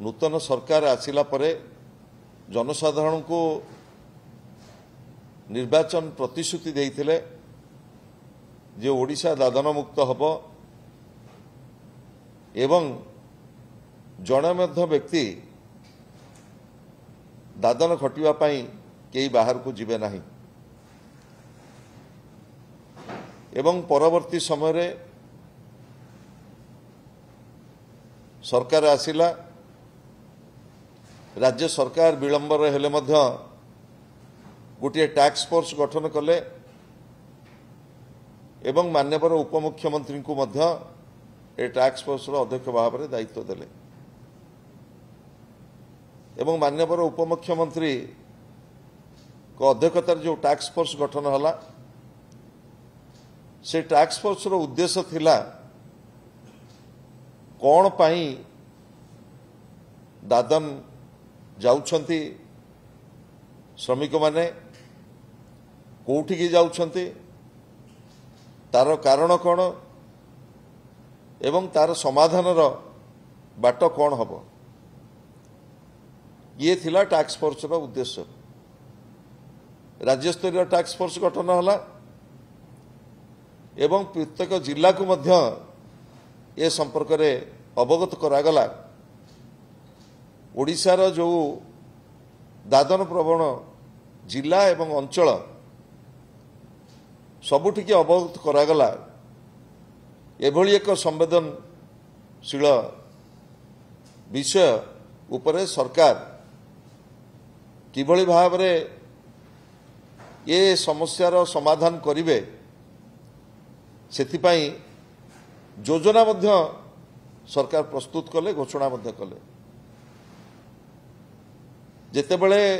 नूतन सरकार आसिला परे जनसाधारण को निर्वाचन प्रतिश्रुति देइथिले जे ओडिशा दादन मुक्त हब एवं जड़े मध्य व्यक्ति दादन खटिबा पई केही बाहर को जिबे नाही एवं परवर्ती समय रे सरकार आसिला राज्य सरकार विलंबर हेले मध्य गोटे टास्क फोर्स गठन कले एवं मान्यवर उपमुख्यमंत्री को मध्य ए टास्क फोर्स अध्यक्ष भाव में दायित्व देले एवं मान्यवर उपमुख्यमंत्री को अध्यक्षतार जो टास्क फोर्स गठन हला से टास्क फोर्स उद्देश्य थिला कौन पाई दादन जाउछंती श्रमिक माने कोठी की जाउछंती तार कारण कौन एवं तार समाधान बाट कौन हब ये थिला टास्क फोर्स उद्देश्य राज्य स्तरीय टास्क फोर्स गठन हला एवं प्रत्येक जिला को मध्य ए संपर्क रे अवगत करागला ओडिशार जो दादन प्रवण जिला एवं अंचल सबुटिके अवगत करागला एभली एक संवेदनशील विषय उपरे सरकार किभली भाव रे ये समस्यार समाधान करिवे सेथिपाई योजना मध्य सरकार प्रस्तुत कले घोषणा मध्य कले जेतेबेले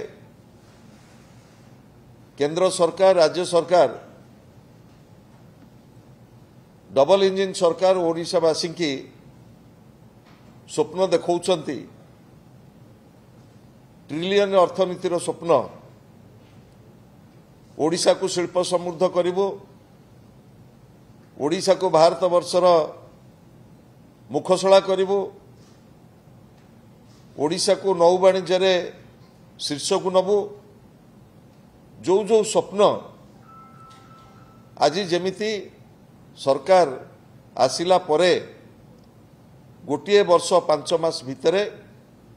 केंद्र सरकार राज्य सरकार डबल इंजिन सरकार ओडिशावासी की स्वप्न देखौछंती ट्रिलियन अर्थनीतिर स्वप्न ओडिशा को शिल्प समृद्ध करिवो ओडिशा को भारत वर्षर मुखशला करिवो ओडिशा को नौ वाणिज्य रे शीर्ष को नबो जो जो स्वप्न आज जेमिति सरकार आसिला परे गोटे वर्ष 5 मास भितरे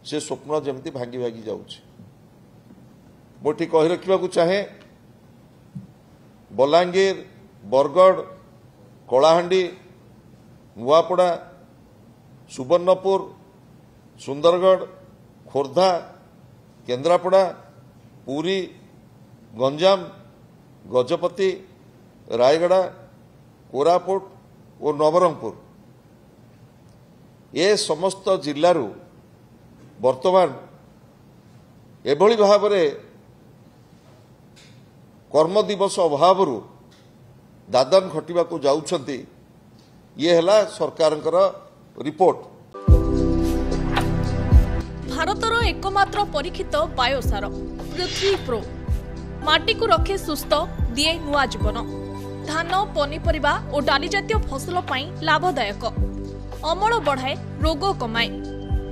से स्वप्न जेमिति भांगी भांगी जाउछि मोटी कहि रखिबा को चाहे बलांगीर बरगढ़ कलाहांडी नुआपड़ा सुवर्णपुर सुंदरगढ़ खोर्धा केन्द्रापड़ा पुरी गंजाम गजपति रायगड़ा कोरापुट और नवरंगपुर ये समस्त जिल्लारू वर्तमान एभली भाव रे कर्म दिवस अभाव दादन खटिबा को जाउछंती ये हला सरकारंकर रिपोर्ट भारतर एकमात्र परीक्षित बायोसार पृथ्वी प्रो माटी को रखे सुस्थ दिए नुआ जीवन धान पनीपरिबा और डाली जातीय फसल पाई लाभदायक अमल बढ़ाए रोग कमाए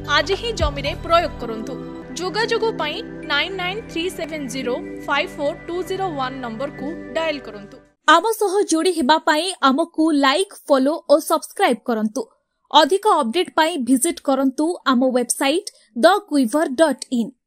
आज ही जमी रे प्रयोग करंतु जोगाजोग पाई 9937054201 नंबर को डायल करंतु आम सह जोड़ी हेबा पाई आमको लाइक फॉलो और सब्सक्राइब करंतु अधिक अपडेट पाई विजिट करंतु आम वेबसाइट thequiver.in